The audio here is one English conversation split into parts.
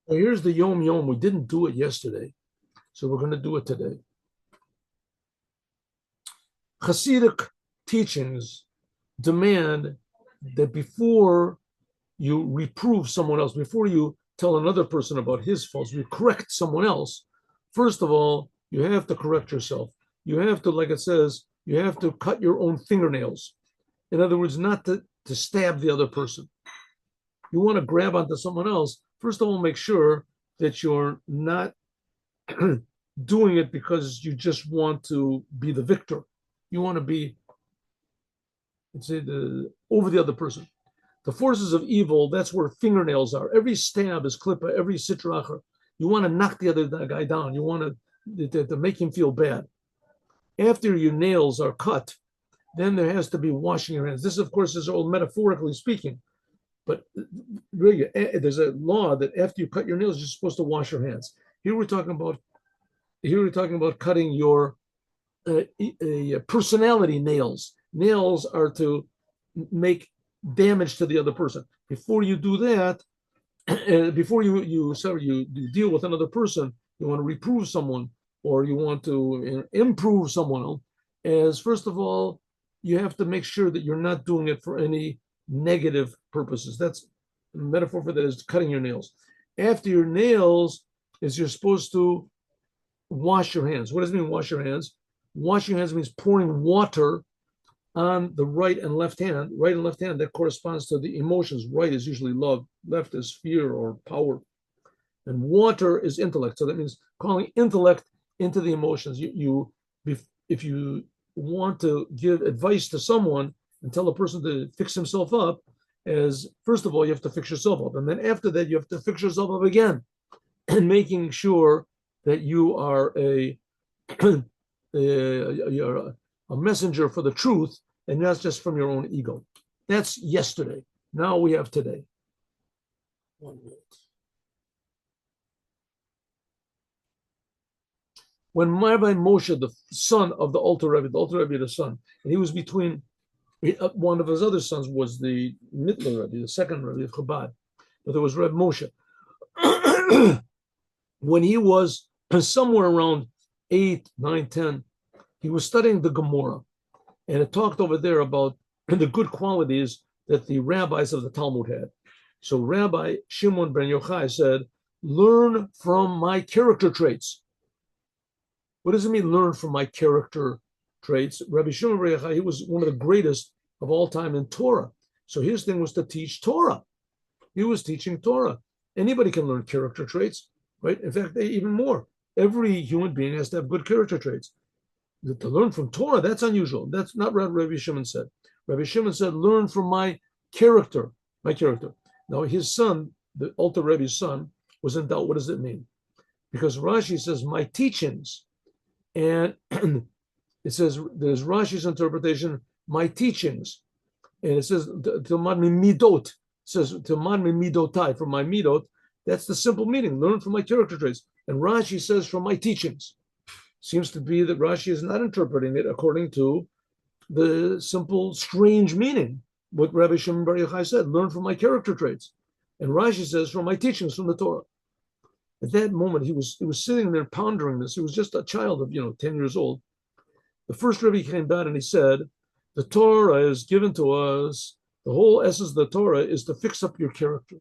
Now here's the Yom Yom. We didn't do it yesterday, so we're going to do it today. Hasidic teachings demand that before you reprove someone else, before you tell another person about his faults, you correct someone else, first of all, you have to correct yourself. You have to, like it says, you have to cut your own fingernails. In other words, not to stab the other person. You want to grab onto someone else. First of all, make sure that you're not doing it because you just want to be the victor. You want to be, let's say, over the other person. The forces of evil, that's where fingernails are. Every stab is klippa, every sitracher. You want to knock the other guy down. You want to make him feel bad. After your nails are cut, then there has to be washing your hands. This, of course, is all metaphorically speaking. But really, there's a law that after you cut your nails, you're supposed to wash your hands. Here we're talking about cutting your personality nails. Nails are to make damage to the other person. Before you do that, before you deal with another person, you want to reprove someone or you want to improve someone. As first of all, you have to make sure that you're not doing it for any negative purposes. That's a metaphor for that is cutting your nails. After your nails, is you're supposed to wash your hands. What does it mean, wash your hands? Washing your hands means pouring water on the right and left hand. Right and left hand, that corresponds to the emotions. Right is usually love, left is fear or power. And water is intellect. So that means calling intellect into the emotions. If you want to give advice to someone and tell a person to fix himself up, as first of all, you have to fix yourself up. And then after that, you have to fix yourself up again and making sure that you are you're a messenger for the truth and not just from your own ego. That's yesterday. Now we have today. 1 minute. When Rabbi Moshe, the son of the Alter Rebbe, the son, and he was between, one of his other sons was the Mittler Rebbe, the second Rebbe of Chabad, but there was Rebbe Moshe. When he was somewhere around 8, 9, 10, he was studying the Gemara, and it talked over there about the good qualities that the rabbis of the Talmud had. So Rabbi Shimon ben Yochai said, learn from my character traits. What does it mean, learn from my character traits? Rabbi Shimon ben Yochai, he was one of the greatest of all time in Torah. So his thing was to teach Torah. He was teaching Torah. Anybody can learn character traits, right? In fact, even more. Every human being has to have good character traits. To learn from Torah, that's unusual. That's not what Rabbi Shimon said. Rabbi Shimon said, learn from my character, Now his son, the Alter Rebbe's son, was in doubt. What does it mean? Because Rashi says, my teachings. And it says, there's Rashi's interpretation, my teachings. And it says, Tilmad mi midot. It says, Tilmad mi midotai, from my midot. That's the simple meaning, learn from my character traits. And Rashi says, from my teachings. Seems to be that Rashi is not interpreting it according to the simple, strange meaning. What Rabbi Shimon bar Yochai said, learn from my character traits. And Rashi says, from my teachings from the Torah. At that moment, he was sitting there pondering this. He was just a child of 10 years old. The first Rebbe came down and he said, the Torah is given to us. The whole essence of the Torah is to fix up your character.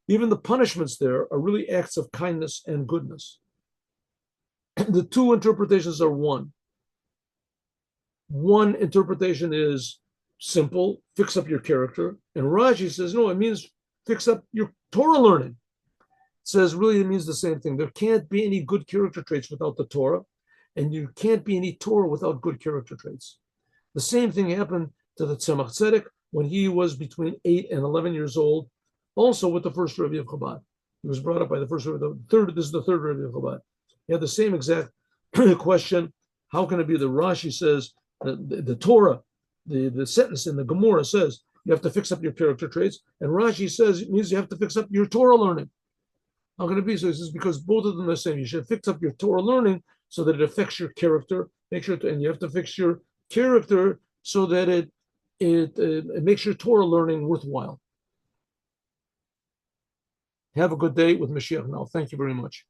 Even the punishments there are really acts of kindness and goodness. The two interpretations are one. One interpretation is simple, fix up your character. And Rashi says, no, it means fix up your Torah learning. It says really it means the same thing. There can't be any good character traits without the Torah, and you can't be any Torah without good character traits. The same thing happened to the Tzemach Tzedek when he was between 8 and 11 years old, also with the first Rebbe of Chabad. He was brought up by the first Rebbe. This is the third Rebbe of Chabad. He had the same exact question. How can it be that Rashi says the Torah, the sentence in the Gemara says you have to fix up your character traits, and Rashi says it means you have to fix up your Torah learning. How can it be? So he says because both of them are saying you should fix up your Torah learning so that it affects your character. And you have to fix your character so that it makes your Torah learning worthwhile. Have a good day with Mashiach now. Thank you very much.